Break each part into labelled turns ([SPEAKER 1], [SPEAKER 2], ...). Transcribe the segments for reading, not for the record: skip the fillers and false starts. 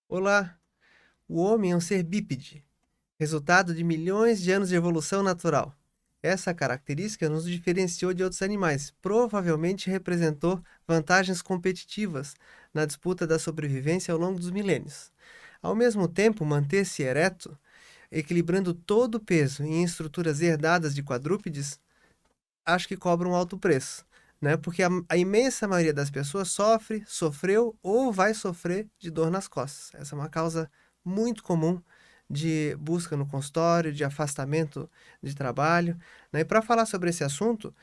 [SPEAKER 1] Olá, o homem é um ser bípede, resultado de milhões de anos de evolução natural. Essa característica nos diferenciou de outros animais, provavelmente representou vantagens competitivas na disputa da sobrevivência ao longo dos milênios. Ao mesmo tempo, manter-se ereto, equilibrando todo o peso em estruturas herdadas de quadrúpedes, acho que cobra um alto preço, né? Porque a imensa maioria das pessoas sofreu ou vai sofrer de dor nas costas. Essa é uma causa muito comum de busca no consultório, de afastamento de trabalho, né? E para falar sobre esse assunto,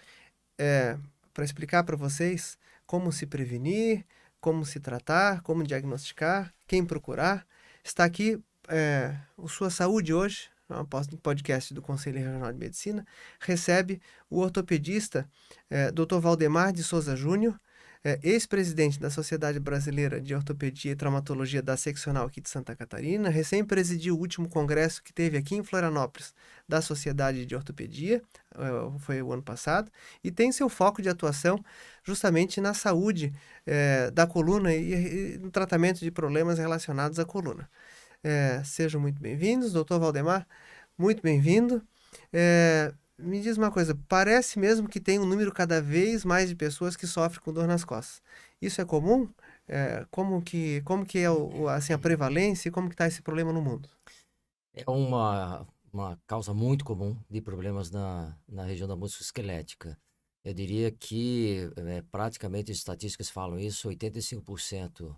[SPEAKER 1] é, para explicar para vocês como se prevenir, como se tratar, como diagnosticar, quem procurar, está aqui o Sua Saúde hoje, após um podcast do Conselho Regional de Medicina, recebe o ortopedista Dr. Valdemar de Souza Júnior, ex-presidente da Sociedade Brasileira de Ortopedia e Traumatologia da Seccional aqui de Santa Catarina, recém-presidiu o último congresso que teve aqui em Florianópolis da Sociedade de Ortopedia, foi o ano passado, e tem seu foco de atuação justamente na saúde da coluna e no tratamento de problemas relacionados à coluna. Sejam muito bem-vindos, doutor Valdemar, muito bem-vindo. Me diz uma coisa, parece mesmo que tem um número cada vez mais de pessoas que sofrem com dor nas costas. Isso é comum? Como que é assim, a prevalência e como que está esse problema no mundo?
[SPEAKER 2] É uma causa muito comum de problemas na região da musculoesquelética. Eu diria que praticamente as estatísticas falam isso, 85%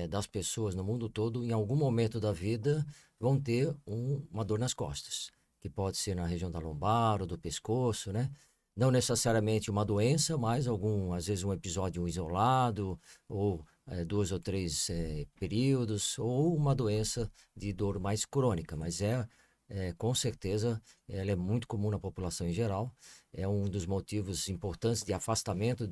[SPEAKER 2] das pessoas no mundo todo, em algum momento da vida, vão ter uma dor nas costas, que pode ser na região da lombar ou do pescoço, né? Não necessariamente uma doença, mas às vezes um episódio isolado, ou dois ou três períodos, ou uma doença de dor mais crônica, mas com certeza, ela é muito comum na população em geral, é um dos motivos importantes de afastamento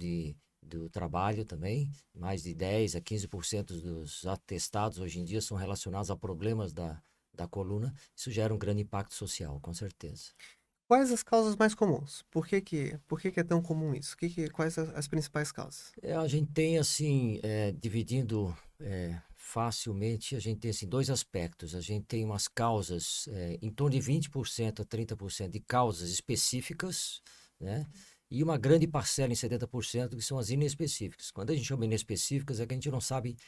[SPEAKER 2] do trabalho também, mais de 10 a 15% dos atestados hoje em dia são relacionados a problemas da coluna, isso gera um grande impacto social, com certeza.
[SPEAKER 1] Quais as causas mais comuns? Por que que é tão comum isso? Quais as principais causas?
[SPEAKER 2] A gente tem, assim, dividindo facilmente, a gente tem, assim, dois aspectos. A gente tem umas causas, em torno de 20% a 30% de causas específicas, né? E uma grande parcela, em 70%, que são as inespecíficas. Quando a gente chama inespecíficas, é que a gente não sabe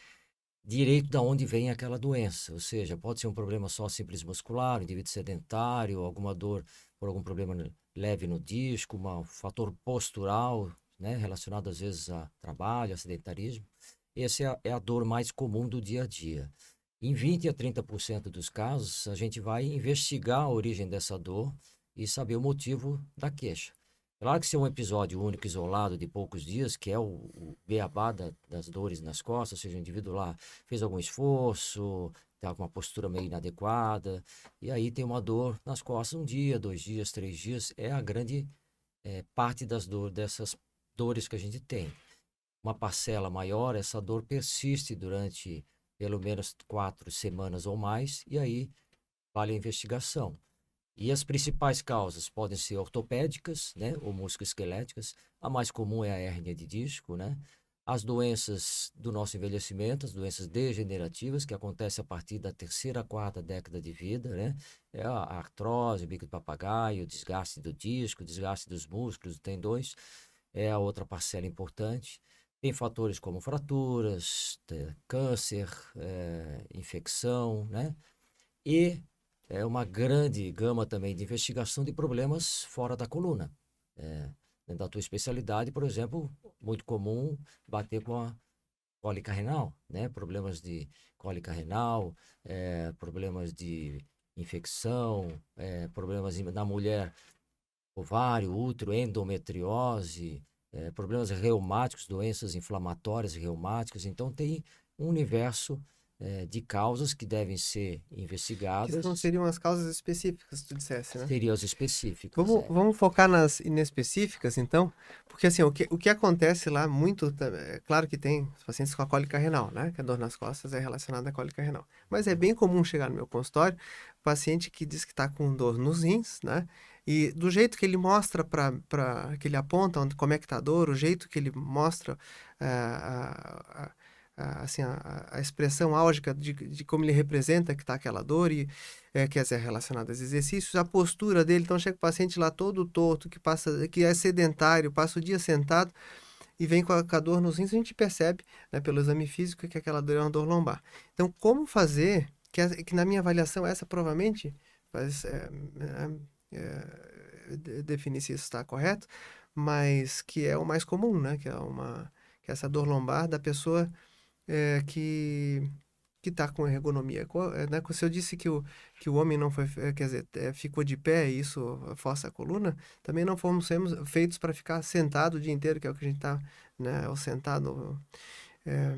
[SPEAKER 2] direito de onde vem aquela doença. Ou seja, pode ser um problema só simples muscular, indivíduo sedentário, alguma dor por algum problema leve no disco, um fator postural, né, relacionado às vezes a trabalho, a sedentarismo. Essa é a dor mais comum do dia a dia. Em 20 a 30% dos casos, a gente vai investigar a origem dessa dor e saber o motivo da queixa. Claro que se é um episódio único, isolado, de poucos dias, que é o beabá das dores nas costas, ou seja, o indivíduo lá fez algum esforço, está com uma postura meio inadequada, e aí tem uma dor nas costas um dia, 2 dias, 3 dias, é a grande parte dessas dores que a gente tem. Uma parcela maior, essa dor persiste durante pelo menos 4 semanas ou mais, e aí vale a investigação. E as principais causas podem ser ortopédicas, né, ou musculoesqueléticas. A mais comum é a hérnia de disco, né? As doenças do nosso envelhecimento, as doenças degenerativas, que acontecem a partir da terceira, quarta década de vida, né? É a artrose, o bico de papagaio, o desgaste do disco, o desgaste dos músculos, dos tendões, é a outra parcela importante. Tem fatores como fraturas, câncer, infecção, né? E é uma grande gama também de investigação de problemas fora da coluna. Dentro da tua especialidade, por exemplo, muito comum bater com a cólica renal, né? Problemas de cólica renal, problemas de infecção, problemas na mulher, ovário, útero, endometriose, problemas reumáticos, doenças inflamatórias reumáticas. Então, tem um universo de causas que devem ser
[SPEAKER 1] Que não
[SPEAKER 2] investigadas,
[SPEAKER 1] seriam as causas específicas, tu dissesse, né?
[SPEAKER 2] seriam as específicas.
[SPEAKER 1] Vamos focar nas inespecíficas, então, porque assim, o que acontece lá muito, claro que tem os pacientes com a cólica renal, né? Que a dor nas costas é relacionada à cólica renal. Mas é bem comum chegar no meu consultório, paciente que diz que está com dor nos rins, né? E do jeito que ele mostra que ele aponta como é que está a dor, o jeito que ele mostra a, assim, a expressão álgica de como ele representa que está aquela dor e quer dizer, relacionada aos exercícios, a postura dele. Então chega o paciente lá todo torto, que é sedentário, passa o dia sentado e vem com a dor nos rins, a gente percebe, né, pelo exame físico que aquela dor é uma dor lombar. Então, como fazer, que na minha avaliação essa provavelmente, definir se isso está correto, mas que é o mais comum, né, que é essa dor lombar da pessoa que está com ergonomia. Né? Se eu disse que o homem não foi, quer dizer, ficou de pé e isso força a coluna, também não fomos feitos para ficar sentado o dia inteiro, que é o que a gente está, né? Ou sentado é,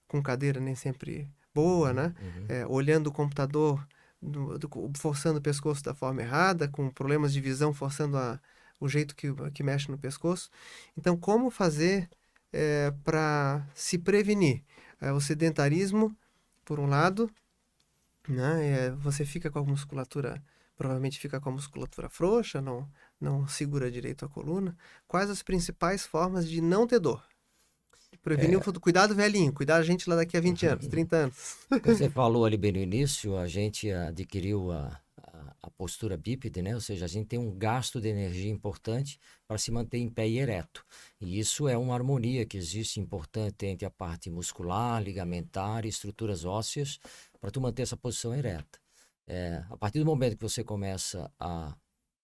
[SPEAKER 1] com cadeira nem sempre boa, né? Olhando o computador, forçando o pescoço da forma errada, com problemas de visão, forçando o jeito que mexe no pescoço. Então, como fazer para se prevenir? O sedentarismo, por um lado, né? Você fica com a musculatura, provavelmente fica com a musculatura frouxa, não segura direito a coluna. Quais as principais formas de não ter dor? Prevenir cuidado velhinho, cuidar a gente lá daqui a 20 anos, 30 anos.
[SPEAKER 2] Você falou ali bem no início, a gente adquiriu a postura bípede, né? Ou seja, a gente tem um gasto de energia importante para se manter em pé e ereto. E isso é uma harmonia que existe importante entre a parte muscular, ligamentar e estruturas ósseas para tu manter essa posição ereta. A partir do momento que você começa a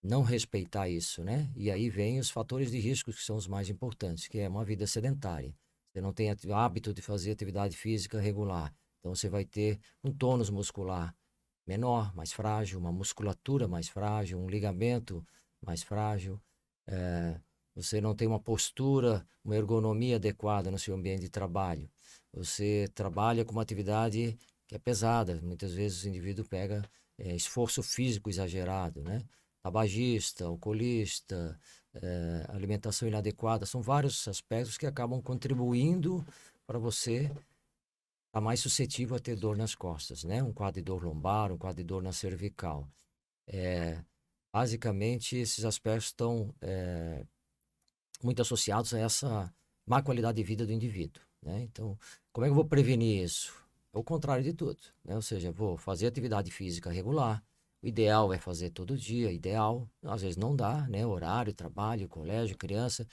[SPEAKER 2] não respeitar isso, né? E aí vem os fatores de risco que são os mais importantes, que é uma vida sedentária. Você não tem hábito de fazer atividade física regular. Então, você vai ter um tônus muscular menor, mais frágil, uma musculatura mais frágil, um ligamento mais frágil. Você não tem uma postura, uma ergonomia adequada no seu ambiente de trabalho. Você trabalha com uma atividade que é pesada. Muitas vezes o indivíduo pega esforço físico exagerado, né? Tabagista, alcoolista, alimentação inadequada, são vários aspectos que acabam contribuindo para você estar mais suscetível a ter dor nas costas, né? Um quadro de dor lombar, um quadro de dor na cervical. Basicamente, esses aspectos estão muito associados a essa má qualidade de vida do indivíduo, né? Então, como é que eu vou prevenir isso? É o contrário de tudo, né? Ou seja, vou fazer atividade física regular. O ideal é fazer todo dia, ideal, às vezes não dá, né? Horário, trabalho, colégio, criança,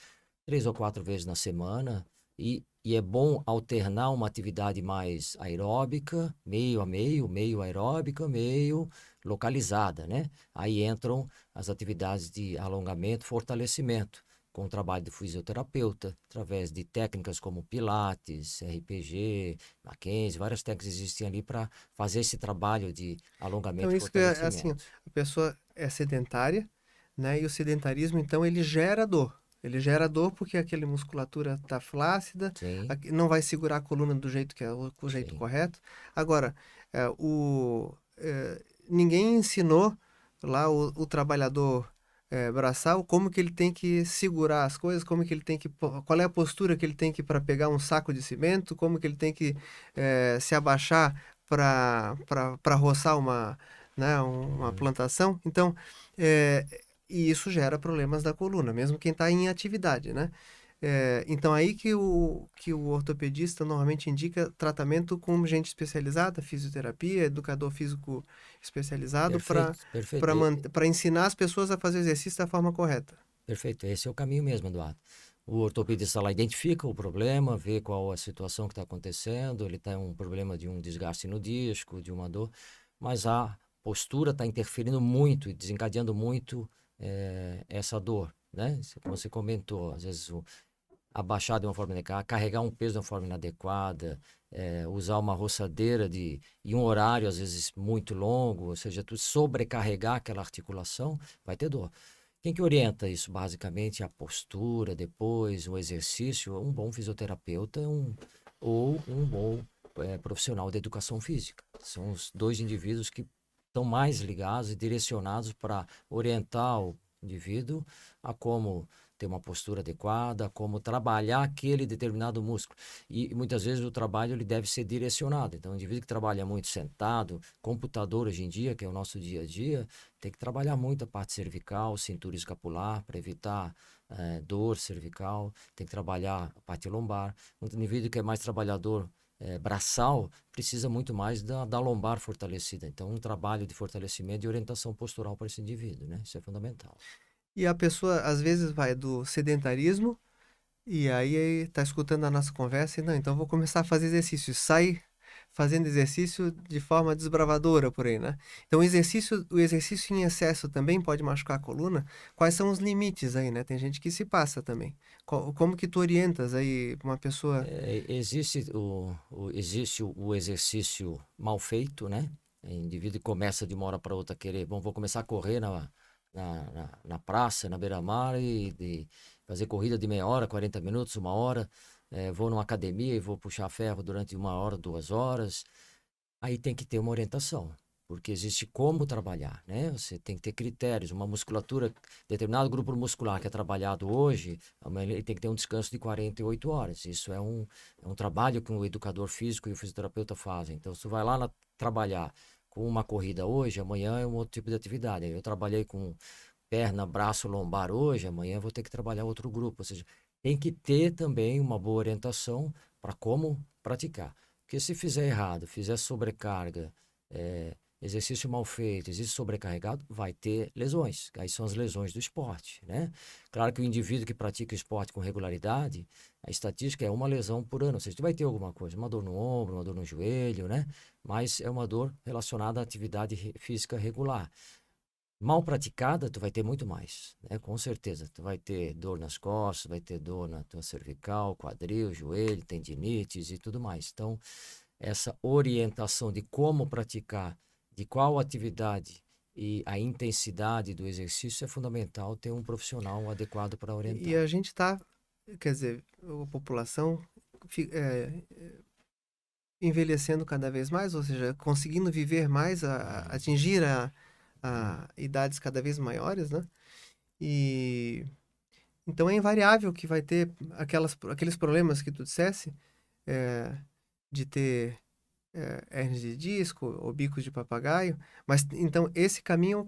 [SPEAKER 2] 3 ou 4 vezes na semana. E é bom alternar uma atividade mais aeróbica, meio a meio, meio aeróbica, meio localizada, né? Aí entram as atividades de alongamento, fortalecimento, com o trabalho do fisioterapeuta, através de técnicas como Pilates, RPG, Mackenzie, várias técnicas existem ali para fazer esse trabalho de
[SPEAKER 1] Então,
[SPEAKER 2] alongamento e
[SPEAKER 1] isso que é assim,
[SPEAKER 2] fortalecimento.
[SPEAKER 1] a pessoa é sedentária, né? E o sedentarismo, então, ele gera dor. Ele gera dor porque aquela musculatura está flácida,
[SPEAKER 2] Sim,
[SPEAKER 1] não vai segurar a coluna do jeito que é o jeito
[SPEAKER 2] sim.
[SPEAKER 1] correto. Agora, ninguém ensinou lá o trabalhador braçal como que ele tem que segurar as coisas, como que ele tem que, qual é a postura que ele tem que para pegar um saco de cimento, como que ele tem que se abaixar para roçar uma plantação. Então, e isso gera problemas da coluna, mesmo quem está em atividade, né? Então, aí que o ortopedista normalmente indica tratamento com gente especializada, fisioterapia, educador físico especializado,
[SPEAKER 2] Perfeito, perfeito.
[SPEAKER 1] para ensinar as pessoas a fazer o exercício da forma correta.
[SPEAKER 2] Perfeito, esse é o caminho mesmo, Eduardo. O ortopedista lá identifica o problema, vê qual a situação que está acontecendo, ele tem um problema de um desgaste no disco, de uma dor, mas a postura está interferindo muito e desencadeando muito essa dor, né? Como você comentou, às vezes abaixar de uma forma inadequada, carregar um peso de uma forma inadequada, usar uma roçadeira em um horário, às vezes, muito longo, ou seja, tu sobrecarregar aquela articulação, vai ter dor. Quem que orienta isso? Basicamente, a postura, depois, o exercício, um bom fisioterapeuta ou um bom profissional de educação física. São os dois indivíduos que estão mais ligados e direcionados para orientar o indivíduo a como ter uma postura adequada, como trabalhar aquele determinado músculo. E muitas vezes o trabalho ele deve ser direcionado. Então, o indivíduo que trabalha muito sentado, computador hoje em dia, que é o nosso dia a dia, tem que trabalhar muito a parte cervical, cintura escapular, para evitar dor cervical, tem que trabalhar a parte lombar. Um indivíduo que é mais trabalhador braçal precisa muito mais da lombar fortalecida. Então, um trabalho de fortalecimento e orientação postural para esse indivíduo, né? Isso é fundamental.
[SPEAKER 1] E a pessoa, às vezes, vai do sedentarismo e aí tá escutando a nossa conversa e, não, então vou começar a fazer exercício. Sai fazendo exercício de forma desbravadora por aí, né? Então, o exercício em excesso também pode machucar a coluna. Quais são os limites aí, né? Tem gente que se passa também. Como que tu orientas aí uma pessoa...
[SPEAKER 2] Existe o exercício mal feito, né? O indivíduo começa de uma hora para outra a querer, bom, vou começar a correr na praça, na beira-mar e fazer corrida de meia hora, 40 minutos, uma hora. Vou numa academia e vou puxar ferro durante uma hora, 2 horas. Aí tem que ter uma orientação, porque existe como trabalhar, né? Você tem que ter critérios. Uma musculatura, determinado grupo muscular que é trabalhado hoje, amanhã ele tem que ter um descanso de 48 horas. Isso é um trabalho que o educador físico e o fisioterapeuta fazem. Então, se tu vai lá trabalhar com uma corrida hoje, amanhã é um outro tipo de atividade. Eu trabalhei com perna, braço, lombar hoje, amanhã eu vou ter que trabalhar outro grupo. Ou seja, tem que ter também uma boa orientação para como praticar. Porque se fizer errado, fizer sobrecarga, exercício mal feito, exercício sobrecarregado, vai ter lesões. Aí são as lesões do esporte, né? Claro que o indivíduo que pratica esporte com regularidade, a estatística é uma lesão por ano. Ou seja, tu vai ter alguma coisa, uma dor no ombro, uma dor no joelho, né? Mas é uma dor relacionada à atividade física regular. Mal praticada, tu vai ter muito mais, né? Com certeza. Tu vai ter dor nas costas, vai ter dor na tua cervical, quadril, joelho, tendinites e tudo mais. Então, essa orientação de como praticar, de qual atividade e a intensidade do exercício é fundamental ter um profissional adequado para
[SPEAKER 1] E
[SPEAKER 2] orientar.
[SPEAKER 1] a gente tá, quer dizer, a população envelhecendo cada vez mais, ou seja, conseguindo viver mais, atingir a idades cada vez maiores, né? E então é invariável que vai ter aqueles problemas que tu dissesse, é, de ter hernia de disco ou bicos de papagaio, mas então esse caminho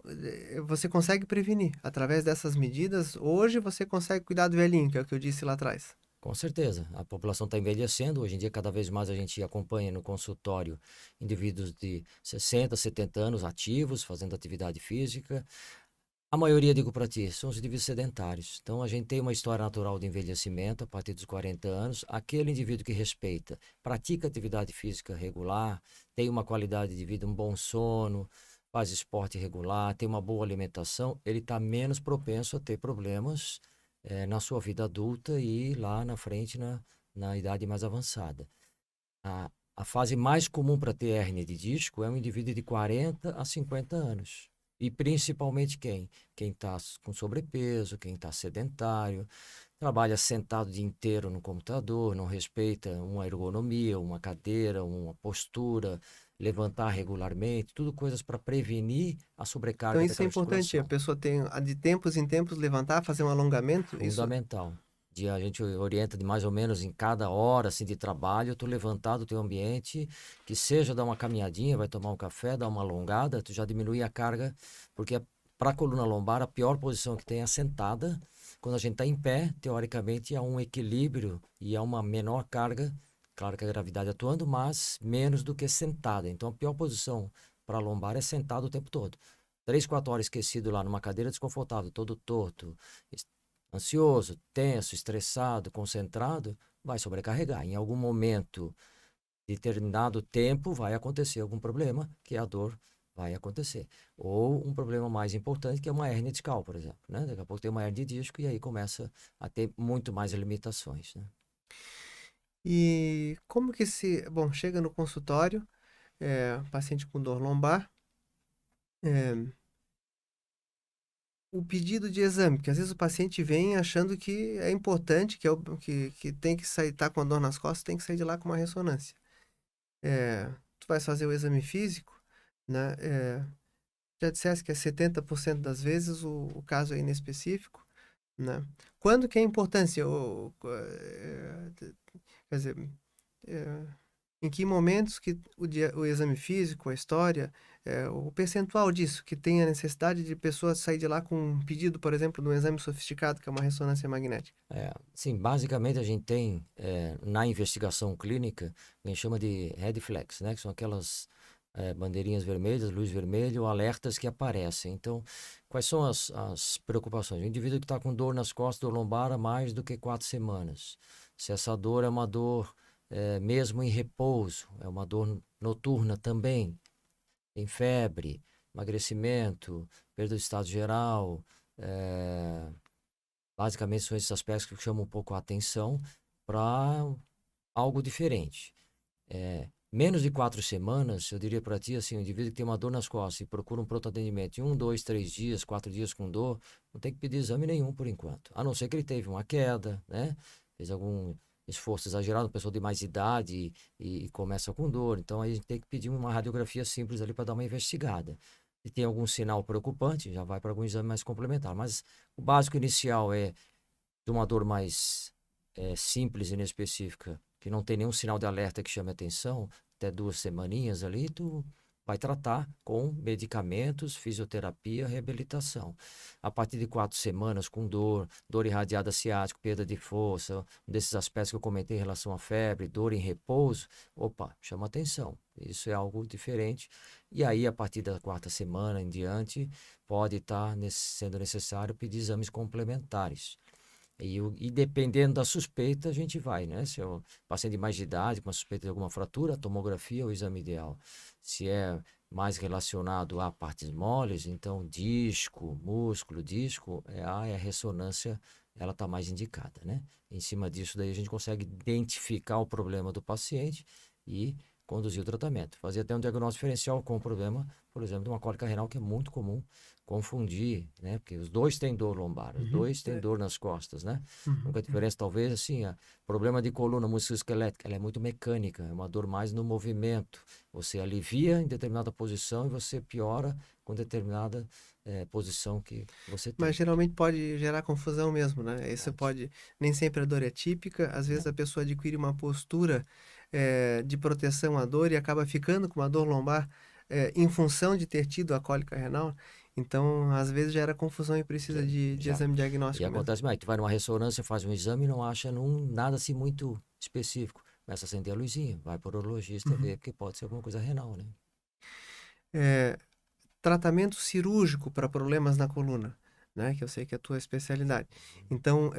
[SPEAKER 1] você consegue prevenir através dessas medidas. Hoje você consegue cuidar do velhinho, que é o que eu disse lá atrás.
[SPEAKER 2] Com certeza, a população está envelhecendo. Hoje em dia, cada vez mais a gente acompanha no consultório indivíduos de 60, 70 anos ativos, fazendo atividade física. A maioria, digo para ti, são os indivíduos sedentários. Então, a gente tem uma história natural de envelhecimento a partir dos 40 anos. Aquele indivíduo que respeita, pratica atividade física regular, tem uma qualidade de vida, um bom sono, faz esporte regular, tem uma boa alimentação, ele está menos propenso a ter problemas na sua vida adulta e lá na frente, na idade mais avançada. A fase mais comum para ter hérnia de disco é um indivíduo de 40 a 50 anos. E principalmente quem? Quem está com sobrepeso, quem está sedentário, trabalha sentado o dia inteiro no computador, não respeita uma ergonomia, uma cadeira, uma postura, levantar regularmente, tudo coisas para prevenir a
[SPEAKER 1] Então
[SPEAKER 2] sobrecarga
[SPEAKER 1] isso é
[SPEAKER 2] daquela
[SPEAKER 1] importante, a
[SPEAKER 2] articulação.
[SPEAKER 1] pessoa tem de tempos em tempos levantar, fazer um alongamento, isso.
[SPEAKER 2] Fundamental. A gente orienta de mais ou menos em cada hora assim, de trabalho, tu levantar do teu ambiente, que seja dar uma caminhadinha, vai tomar um café, dar uma alongada, tu já diminui a carga, porque para a coluna lombar a pior posição que tem é sentada. Quando a gente está em pé, teoricamente há um equilíbrio e há uma menor carga, claro que a gravidade atuando, mas menos do que sentada. Então a pior posição para a lombar é sentado o tempo todo. 3, 4 horas esquecido lá numa cadeira desconfortável, todo torto, ansioso, tenso, estressado, concentrado, vai sobrecarregar. Em algum momento, determinado tempo, vai acontecer algum problema, que a dor vai acontecer. Ou um problema mais importante, que é uma hérnia discal, por exemplo, né? Daqui a pouco tem uma hérnia de disco e aí começa a ter muito mais limitações, né?
[SPEAKER 1] E como que bom, chega no consultório, paciente com dor lombar, é, o pedido de exame, porque às vezes o paciente vem achando que é importante, que tem que sair, tá com dor nas costas, tem que sair de lá com uma ressonância. Tu vai fazer o exame físico, né? Já disseste que é 70% das vezes o caso é inespecífico, né? Quando que é a importância? Quer dizer, é, Em que momentos que o exame físico, a história, o percentual disso, que tem a necessidade de pessoa sair de lá com um pedido, por exemplo, de um exame sofisticado, que é uma ressonância magnética?
[SPEAKER 2] Sim, basicamente a gente tem na investigação clínica, a gente chama de red flags, né? Que são aquelas bandeirinhas vermelhas, luz vermelha, ou alertas que aparecem. Então, quais são as preocupações? O indivíduo que está com dor nas costas, dor lombar há mais do que 4 semanas. Se essa dor é uma dor mesmo em repouso, é uma dor noturna também, tem febre, emagrecimento, perda do estado geral, eh, basicamente são esses aspectos que chamam um pouco a atenção para algo diferente. Menos de 4 semanas, eu diria para ti, assim, o indivíduo que tem uma dor nas costas e procura um pronto atendimento em 1, 2, 3 dias, 4 dias com dor, não tem que pedir exame nenhum por enquanto. A não ser que ele teve uma queda, né? Fez algum esforço exagerado, uma pessoa de mais idade e começa com dor. Então aí a gente tem que pedir uma radiografia simples ali para dar uma investigada. Se tem algum sinal preocupante, já vai para algum exame mais complementar. Mas o básico inicial é de uma dor mais simples e inespecífica, que não tem nenhum sinal de alerta que chame atenção, até 2 semaninhas ali, tu vai tratar com medicamentos, fisioterapia, reabilitação. A partir de 4 semanas, com dor, dor irradiada ciática, perda de força, um desses aspectos que eu comentei em relação à febre, dor em repouso, opa, chama atenção. Isso é algo diferente. E aí, a partir da 4ª semana em diante, pode estar sendo necessário pedir exames complementares. E dependendo da suspeita, a gente vai, né? Se é o paciente de mais de idade, com uma suspeita de alguma fratura, a tomografia é o exame ideal. Se é mais relacionado a partes moles, então disco, músculo, disco, a ressonância, ela está mais indicada, né? Em cima disso daí a gente consegue identificar o problema do paciente e conduzir o tratamento. Fazer até um diagnóstico diferencial com o problema, por exemplo, de uma cólica renal, que é muito comum confundir, né? Porque os dois têm dor lombar, os
[SPEAKER 1] Uhum.
[SPEAKER 2] dois têm dor nas costas, né? A
[SPEAKER 1] Uhum.
[SPEAKER 2] única diferença, talvez, assim, problema de coluna musculoesquelética, ela é muito mecânica, é uma dor mais no movimento. Você alivia em determinada posição e você piora com determinada posição que você
[SPEAKER 1] Mas
[SPEAKER 2] tem.
[SPEAKER 1] geralmente pode gerar confusão mesmo, né? Isso
[SPEAKER 2] Verdade,
[SPEAKER 1] pode, nem sempre a dor é típica, às vezes
[SPEAKER 2] né?
[SPEAKER 1] a pessoa adquire uma postura de proteção à dor e acaba ficando com uma dor lombar em função de ter tido a cólica renal. Então, às vezes gera confusão e precisa
[SPEAKER 2] Já,
[SPEAKER 1] de
[SPEAKER 2] já.
[SPEAKER 1] exame
[SPEAKER 2] E
[SPEAKER 1] diagnóstico mesmo.
[SPEAKER 2] acontece mais, tu vai numa ressonância, faz um exame e não acha nada assim muito específico. Começa a acender a luzinha, vai para o urologista
[SPEAKER 1] Uhum.
[SPEAKER 2] ver, porque pode ser alguma coisa renal, né?
[SPEAKER 1] É, tratamento cirúrgico para problemas na coluna, né? Que eu sei que é a tua especialidade. Então,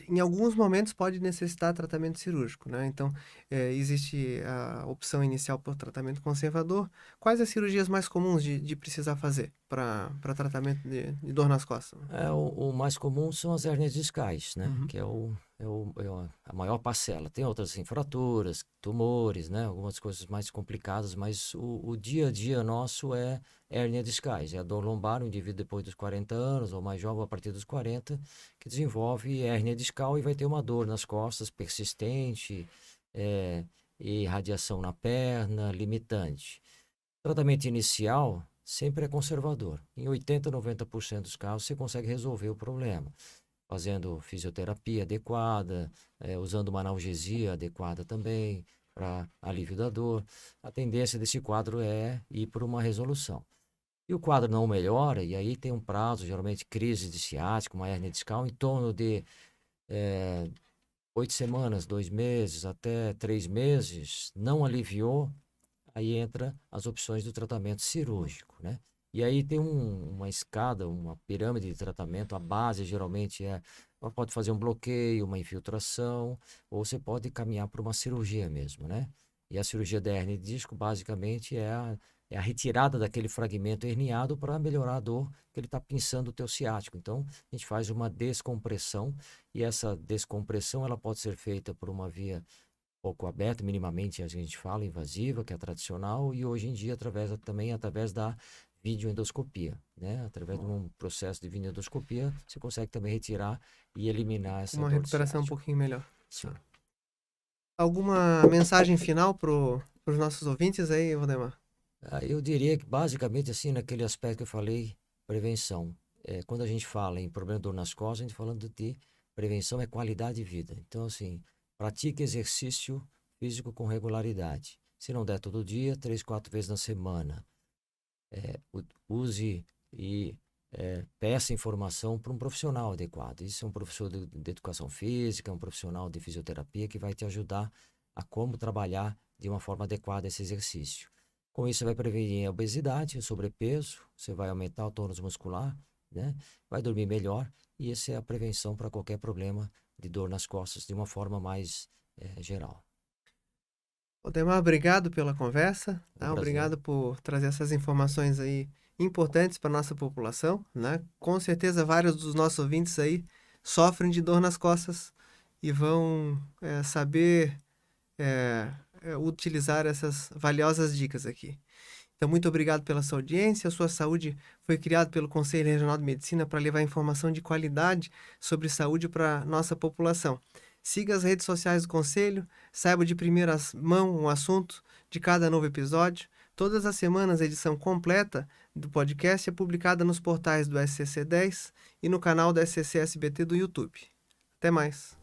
[SPEAKER 1] em alguns momentos pode necessitar tratamento cirúrgico, né? Então, existe a opção inicial por tratamento conservador. Quais as cirurgias mais comuns de precisar fazer para tratamento de dor nas costas?
[SPEAKER 2] O mais comum são as hérnias discais, né?
[SPEAKER 1] Uhum.
[SPEAKER 2] Que a maior parcela. Tem outras assim, fraturas, tumores, né? Algumas coisas mais complicadas, mas o dia a dia nosso é hérnia discais. É a dor lombar, o indivíduo depois dos 40 anos, ou mais jovem a partir dos 40, que desenvolve hérnia discal e vai ter uma dor nas costas persistente, é, e radiação na perna, limitante. O tratamento inicial sempre é conservador. Em 80, 90% dos casos, você consegue resolver o problema, fazendo fisioterapia adequada, usando uma analgesia adequada também, para alívio da dor. A tendência desse quadro é ir por uma resolução. E o quadro não melhora, e aí tem um prazo, geralmente crise de ciática, uma hérnia discal, em torno de 8 semanas, 2 meses, até 3 meses, não aliviou, aí entra as opções do tratamento cirúrgico, né? E aí tem uma escada, uma pirâmide de tratamento. A base geralmente pode fazer um bloqueio, uma infiltração, ou você pode caminhar para uma cirurgia mesmo, né? E a cirurgia da hérnia de disco basicamente é a retirada daquele fragmento herniado para melhorar a dor que ele está pinçando o teu ciático. Então, a gente faz uma descompressão e essa descompressão ela pode ser feita por uma via pouco aberta, minimamente a gente fala, invasiva, que é a tradicional, e hoje em dia também através da videoendoscopia, né? Através de um processo de videoendoscopia, você consegue também retirar e eliminar essa
[SPEAKER 1] Uma
[SPEAKER 2] dor de
[SPEAKER 1] recuperação um
[SPEAKER 2] ciático.
[SPEAKER 1] pouquinho melhor.
[SPEAKER 2] Sim.
[SPEAKER 1] Tá. Alguma mensagem final para os nossos ouvintes aí, Valdemar?
[SPEAKER 2] Eu diria que basicamente assim, naquele aspecto que eu falei, prevenção. Quando a gente fala em problema de dor nas costas, a gente falando de prevenção é qualidade de vida. Então, assim, pratique exercício físico com regularidade. Se não der todo dia, 3, 4 vezes na semana. Use e peça informação para um profissional adequado. Isso é um professor de educação física, um profissional de fisioterapia que vai te ajudar a como trabalhar de uma forma adequada esse exercício. Com isso, você vai prevenir a obesidade, o sobrepeso, você vai aumentar o tônus muscular, né? Vai dormir melhor, e essa é a prevenção para qualquer problema de dor nas costas de uma forma mais geral.
[SPEAKER 1] Odemar, obrigado pela conversa,
[SPEAKER 2] Um
[SPEAKER 1] tá?
[SPEAKER 2] prazer.
[SPEAKER 1] Obrigado por trazer essas informações aí importantes para nossa população, né? Com certeza vários dos nossos ouvintes aí sofrem de dor nas costas e vão saber utilizar essas valiosas dicas aqui. Então, muito obrigado pela sua audiência. A Sua Saúde foi criado pelo Conselho Regional de Medicina para levar informação de qualidade sobre saúde para nossa população. Siga as redes sociais do Conselho, saiba de primeira mão um assunto de cada novo episódio. Todas as semanas a edição completa do podcast é publicada nos portais do SCC 10 e no canal do SCC SBT do YouTube. Até mais!